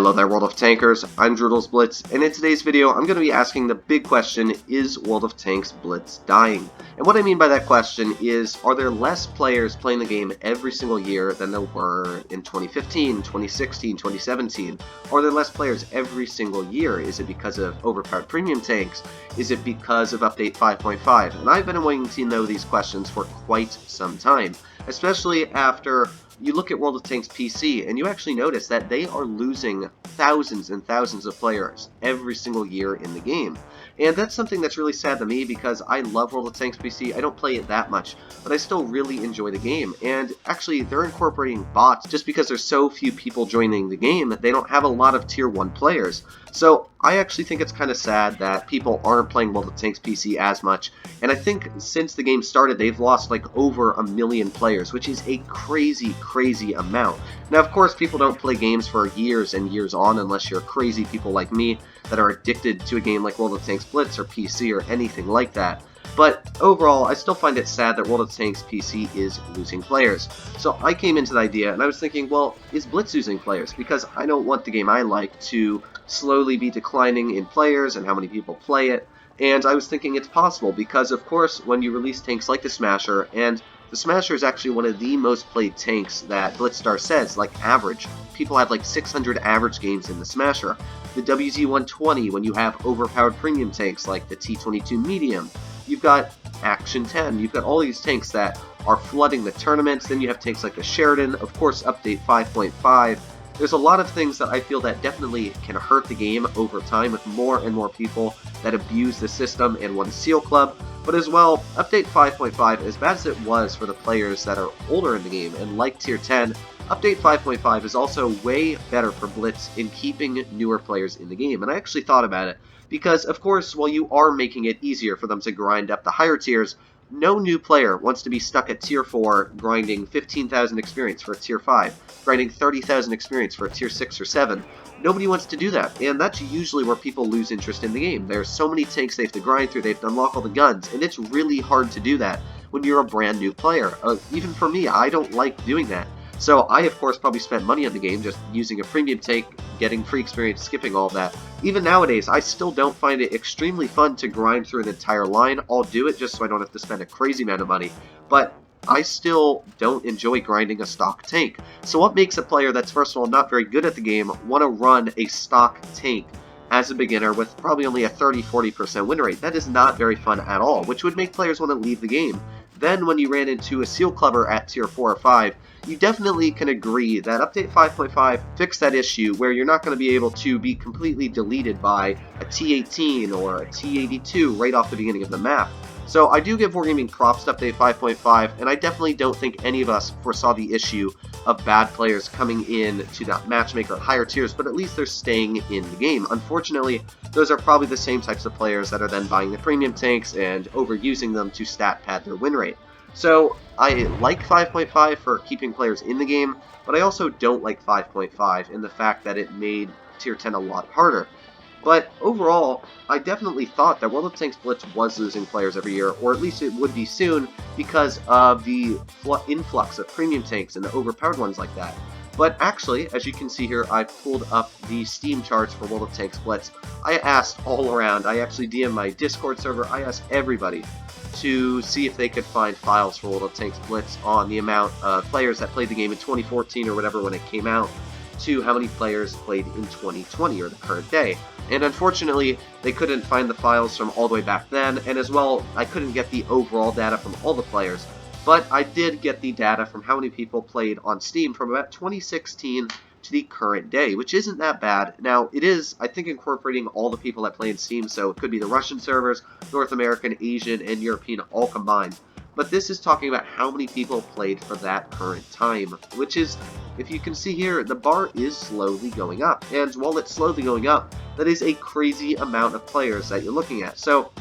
Hello there, World of Tankers. I'm Blitz, and in today's video, I'm going to be asking the big question, is World of Tanks Blitz dying? And what I mean by that question is, are there less players playing the game every single year than there were in 2015, 2016, 2017? Are there less players every single year? Is it because of overpowered premium tanks? Is it because of update 5.5? And I've been waiting to know these questions for quite some time, especially after you look at World of Tanks PC and you actually notice that they are losing thousands and thousands of players every single year in the game. And that's something that's really sad to me because I love World of Tanks PC. I don't play it that much, but I still really enjoy the game. And actually, they're incorporating bots just because there's so few people joining the game. They don't have a lot of tier 1 players. So I actually think it's kind of sad that people aren't playing World of Tanks PC as much. And I think since the game started, they've lost like over 1 million players, which is a crazy, crazy amount. Now, of course, people don't play games for years and years on unless you're crazy people like me that are addicted to a game like World of Tanks Blitz or PC or anything like that. But overall, I still find it sad that World of Tanks PC is losing players. So I came into the idea and I was thinking, well, is Blitz losing players? Because I don't want the game I like to slowly be declining in players and how many people play it. And I was thinking it's possible because, of course, when you release tanks like the Smasher, and the Smasher is actually one of the most played tanks that Blitzstar says, like average. People have like 600 average games in the Smasher. The WZ-120, when you have overpowered premium tanks like the T-22 Medium. You've got Action 10, you've got all these tanks that are flooding the tournaments, then you have tanks like the Sheridan, of course update 5.5. There's a lot of things that I feel that definitely can hurt the game over time with more and more people that abuse the system and want to seal club. But as well, update 5.5, as bad as it was for the players that are older in the game and like tier 10, update 5.5 is also way better for Blitz in keeping newer players in the game. And I actually thought about it because, of course, while you are making it easier for them to grind up the higher tiers, no new player wants to be stuck at tier 4 grinding 15,000 experience for a tier 5, grinding 30,000 experience for a tier 6 or 7. Nobody wants to do that, and that's usually where people lose interest in the game. There's so many tanks they have to grind through, they have to unlock all the guns, and it's really hard to do that when you're a brand new player. Even for me, I don't like doing that. So I, of course, probably spent money on the game just using a premium tank, getting free experience, skipping all that. Even nowadays, I still don't find it extremely fun to grind through an entire line. I'll do it just so I don't have to spend a crazy amount of money, but I still don't enjoy grinding a stock tank. So what makes a player that's, first of all, not very good at the game want to run a stock tank as a beginner with probably only a 30-40% win rate? That is not very fun at all, which would make players want to leave the game. Then when you ran into a seal clubber at tier 4 or 5, you definitely can agree that update 5.5 fixed that issue where you're not going to be able to be completely deleted by a T18 or a T82 right off the beginning of the map. So I do give Wargaming props to update 5.5, and I definitely don't think any of us foresaw the issue of bad players coming in to that matchmaker at higher tiers, but at least they're staying in the game. Unfortunately, those are probably the same types of players that are then buying the premium tanks and overusing them to stat pad their win rate. So I like 5.5 for keeping players in the game, but I also don't like 5.5 in the fact that it made tier 10 a lot harder. But overall, I definitely thought that World of Tanks Blitz was losing players every year, or at least it would be soon, because of the influx of premium tanks and the overpowered ones like that. But actually, as you can see here, I pulled up the Steam charts for World of Tanks Blitz. I asked all around, I actually DM'd my Discord server, I asked everybody to see if they could find files for World of Tanks Blitz on the amount of players that played the game in 2014 or whatever when it came out, to how many players played in 2020 or the current day. And unfortunately, they couldn't find the files from all the way back then, and as well, I couldn't get the overall data from all the players. But I did get the data from how many people played on Steam from about 2016 to the current day, which isn't that bad. Now, it is, I think, incorporating all the people that play in Steam, so it could be the Russian servers, North American, Asian, and European all combined. But this is talking about how many people played for that current time, which is, if you can see here, the bar is slowly going up. And while it's slowly going up, that is a crazy amount of players that you're looking at. So,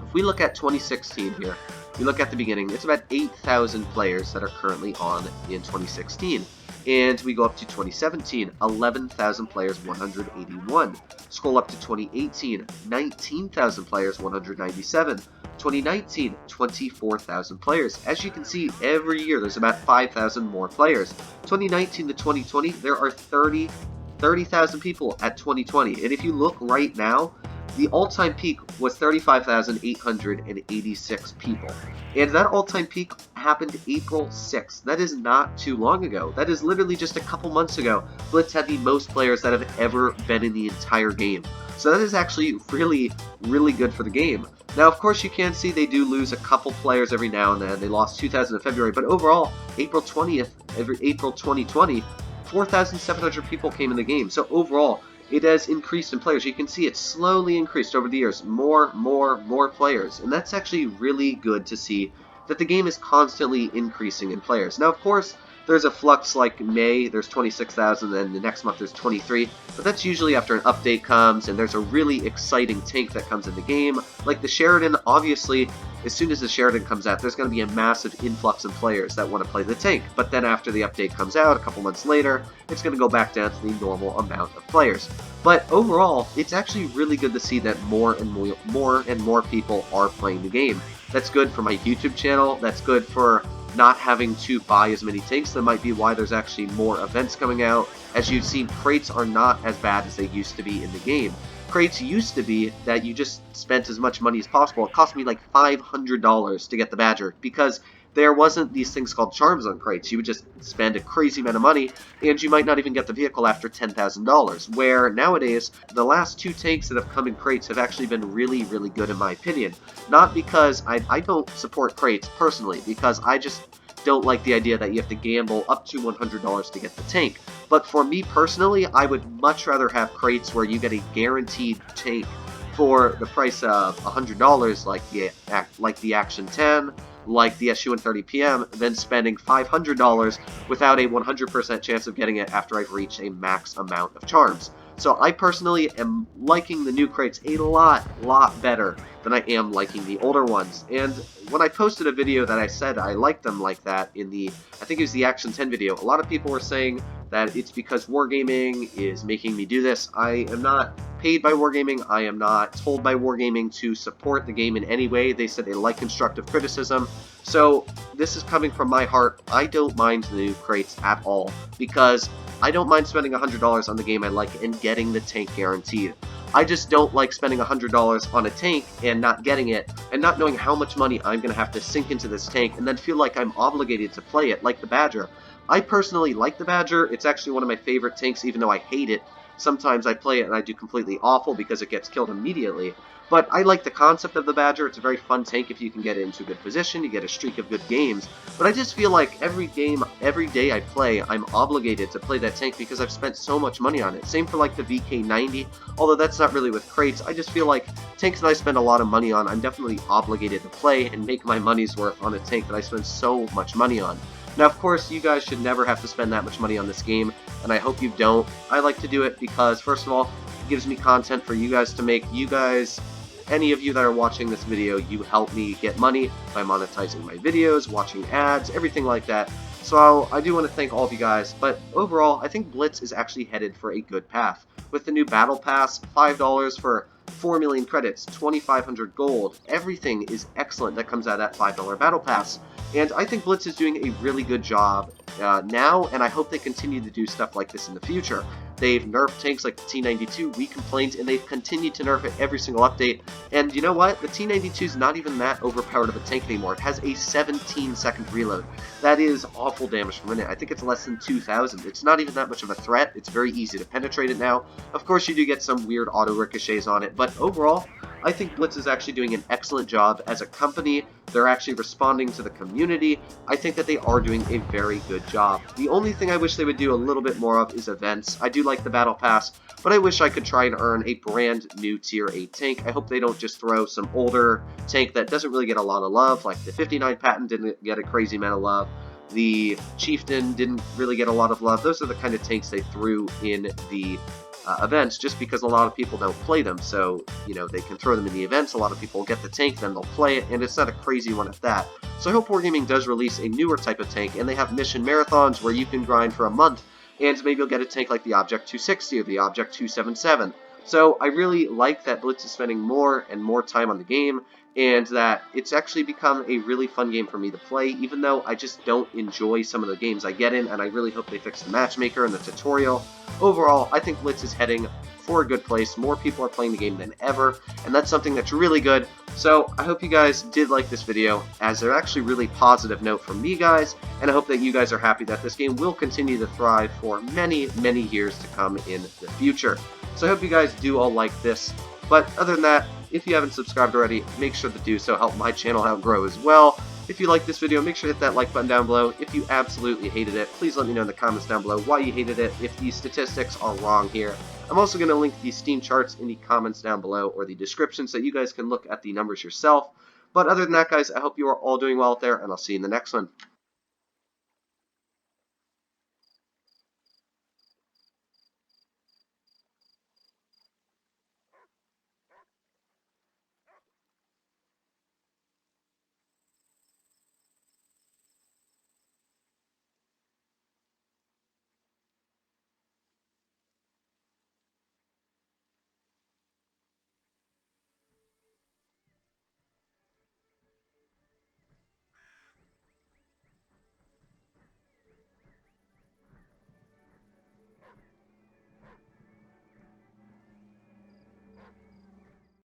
if we look at 2016 here, we look at the beginning, it's about 8,000 players that are currently on in 2016. And we go up to 2017, 11,000 players, 181. Scroll up to 2018, 19,000 players, 197. 2019, 24,000 players. As you can see, every year there's about 5,000 more players. 2019 to 2020, there are 30 30,000 people at 2020. And if you look right now, the all-time peak was 35,886 people. And that all-time peak happened April 6th. That is not too long ago. That is literally just a couple months ago. Blitz had the most players that have ever been in the entire game. So that is actually really, really good for the game. Now, of course, you can see they do lose a couple players every now and then. They lost 2,000 in February, but overall, April 20th, April 2020, 4,700 people came in the game. So overall, it has increased in players. You can see it's slowly increased over the years. More players. And that's actually really good to see that the game is constantly increasing in players. Now, of course, there's a flux like May, there's 26,000, and the next month there's 23, but that's usually after an update comes, and there's a really exciting tank that comes in the game. Like the Sheridan, obviously, as soon as the Sheridan comes out, there's going to be a massive influx in players that want to play the tank, but then after the update comes out, a couple months later, it's going to go back down to the normal amount of players. But overall, it's actually really good to see that more and more people are playing the game. That's good for my YouTube channel, that's good for not having to buy as many tanks. That might be why there's actually more events coming out. As you've seen, crates are not as bad as they used to be in the game. Crates used to be that you just spent as much money as possible. It cost me like $500 to get the Badger because there wasn't these things called charms on crates. You would just spend a crazy amount of money and you might not even get the vehicle after $10,000. Where nowadays, the last two tanks that have come in crates have actually been really, really good in my opinion. Not because I don't support crates personally, because I just don't like the idea that you have to gamble up to $100 to get the tank. But for me personally, I would much rather have crates where you get a guaranteed tank for the price of $100, like the Action 10, like the SU-130 PM, than spending $500 without a 100% chance of getting it after I've reached a max amount of charms. So I personally am liking the new crates a lot better than I am liking the older ones. And when I posted a video that I said I liked them like that in the, I think it was the Action 10 video, a lot of people were saying that it's because Wargaming is making me do this. I am not paid by Wargaming. I am not told by Wargaming to support the game in any way. They said they like constructive criticism. So this is coming from my heart. I don't mind the new crates at all because I don't mind spending $100 on the game I like and getting the tank guaranteed. I just don't like spending $100 on a tank and not getting it, and not knowing how much money I'm going to have to sink into this tank, and then feel like I'm obligated to play it, like the Badger. I personally like the Badger. It's actually one of my favorite tanks, even though I hate it. Sometimes I play it and I do completely awful because it gets killed immediately. But I like the concept of the Badger. It's a very fun tank if you can get it into a good position. You get a streak of good games. But I just feel like every game, every day I play, I'm obligated to play that tank because I've spent so much money on it. Same for like the VK90, although that's not really with crates. I just feel like tanks that I spend a lot of money on, I'm definitely obligated to play and make my money's worth on a tank that I spend so much money on. Now, of course, you guys should never have to spend that much money on this game, and I hope you don't. I like to do it because, first of all, it gives me content for you guys to make. You guys, any of you that are watching this video, you help me get money by monetizing my videos, watching ads, everything like that. So I do want to thank all of you guys, but overall, I think Blitz is actually headed for a good path. With the new Battle Pass, $5 for 4 million credits, 2,500 gold, everything is excellent that comes out of that $5 Battle Pass. And I think Blitz is doing a really good job now, and I hope they continue to do stuff like this in the future. They've nerfed tanks like the T-92, we complained, and they've continued to nerf it every single update. And you know what? The T-92 is not even that overpowered of a tank anymore. It has a 17-second reload. That is awful damage per minute. I think it's less than 2,000. It's not even that much of a threat. It's very easy to penetrate it now. Of course, you do get some weird auto ricochets on it, but overall, I think Blitz is actually doing an excellent job as a company. They're actually responding to the community. I think that they are doing a very good job. The only thing I wish they would do a little bit more of is events. I do like the Battle Pass, but I wish I could try and earn a brand new Tier 8 tank. I hope they don't just throw some older tank that doesn't really get a lot of love, like the 59 Patent didn't get a crazy amount of love. The Chieftain didn't really get a lot of love. Those are the kind of tanks they threw in the events just because a lot of people don't play them, so you know they can throw them in the events. A lot of people get the tank, then they'll play it, and it's not a crazy one at that. So I hope Wargaming does release a newer type of tank, and they have mission marathons where you can grind for a month, and maybe you'll get a tank like the Object 260 or the Object 277. So I really like that Blitz is spending more and more time on the game, and that it's actually become a really fun game for me to play, even though I just don't enjoy some of the games I get in, and I really hope they fix the matchmaker and the tutorial. Overall, I think Blitz is heading for a good place. More people are playing the game than ever, and that's something that's really good. So I hope you guys did like this video, as they're actually really positive note from me, guys, and I hope that you guys are happy that this game will continue to thrive for many, many years to come in the future. So I hope you guys do all like this. But other than that, if you haven't subscribed already, make sure to do so. Help my channel out grow as well. If you like this video, make sure to hit that like button down below. If you absolutely hated it, please let me know in the comments down below why you hated it, if the statistics are wrong here. I'm also going to link the Steam charts in the comments down below, or the description, so you guys can look at the numbers yourself. But other than that, guys, I hope you are all doing well out there, and I'll see you in the next one.